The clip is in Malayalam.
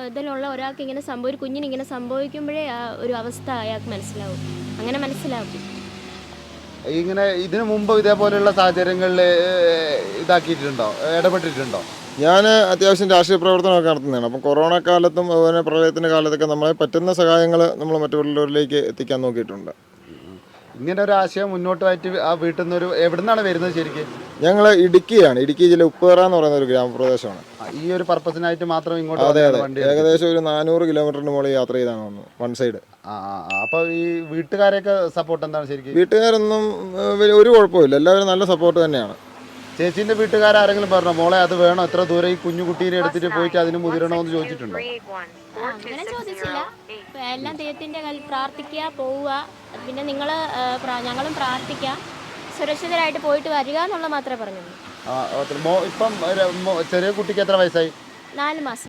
ഇതിലുള്ള ഒരാൾക്ക് ഇങ്ങനെ ഒരു കുഞ്ഞിന് ഇങ്ങനെ സംഭവിക്കുമ്പോഴേ ആ ഒരു അവസ്ഥ അയാൾക്ക് മനസ്സിലാവും. അങ്ങനെ മനസ്സിലാക്കും. ഇങ്ങനെ ഇതിനു മുമ്പ് ഇതേപോലെയുള്ള സാഹചര്യങ്ങളിൽ ഇതാക്കിയിട്ടുണ്ടോ, ഇടപെട്ടിട്ടുണ്ടോ? ഞാൻ അത്യാവശ്യം രാഷ്ട്രീയ പ്രവർത്തനമൊക്കെ നടത്തുന്നതാണ്. അപ്പം കൊറോണ കാലത്തും അതുപോലെ പ്രളയത്തിൻ്റെ കാലത്തൊക്കെ നമ്മളെ പറ്റുന്ന സഹായങ്ങൾ നമ്മൾ മറ്റുള്ളവരിലേക്ക് എത്തിക്കാൻ നോക്കിയിട്ടുണ്ട്. ഇങ്ങനെ ഒരു ആശയം മുന്നോട്ട് വെച്ച് ആ വീട്ടിൽ നിന്നൊരു എവിടെ നിന്നാണ് വരുന്നത് ശരിക്കും? ഞങ്ങൾ ഇടുക്കിയാണ്. ഇടുക്കി ജില്ല ഉപ്പേറ എന്ന് പറയുന്ന ഒരു ഗ്രാമപ്രദേശമാണ്. ഈ ഒരു പർപ്പസിനായിട്ട് മാത്രം ഇങ്ങോട്ട് അതെ അതെ, വണ്ടി ഏകദേശം ഒരു 400 കിലോമീറ്ററിന് മുകളിൽ യാത്ര ചെയ്താണ് വന്നത്, വൺ സൈഡ്. അപ്പോൾ ഈ വീട്ടുകാരെയൊക്കെ സപ്പോർട്ട് എന്താണ് ശരിക്കും? വീട്ടുകാരൊന്നും ഒരു കുഴപ്പമില്ല, എല്ലാവരും നല്ല സപ്പോർട്ട് തന്നെയാണ്. ചേച്ചീൻ്റെ വീട്ടുകാരെങ്കിലും പറഞ്ഞോ മോളെ അത് വേണോ, എത്ര ദൂരം ഈ കുഞ്ഞു കുട്ടീനെ എടുത്തിട്ട് പോയിട്ട് അതിന് മുതിരണോ എന്ന് ചോദിച്ചിട്ടുണ്ടോ? അങ്ങനെ ചോദിച്ചില്ല. എല്ലാം ദൈവത്തിൻ്റെ പ്രാർത്ഥിക്കുക, പോവുക. പിന്നെ ഞങ്ങളും പ്രാർത്ഥിക്കാം, സുരക്ഷിതരായിട്ട് പോയിട്ട് വരിക എന്നുള്ള മാത്രമേ പറഞ്ഞുള്ളൂ. ഇപ്പം ചെറിയ കുട്ടിക്ക് എത്ര വയസ്സായി? 4 മാസം.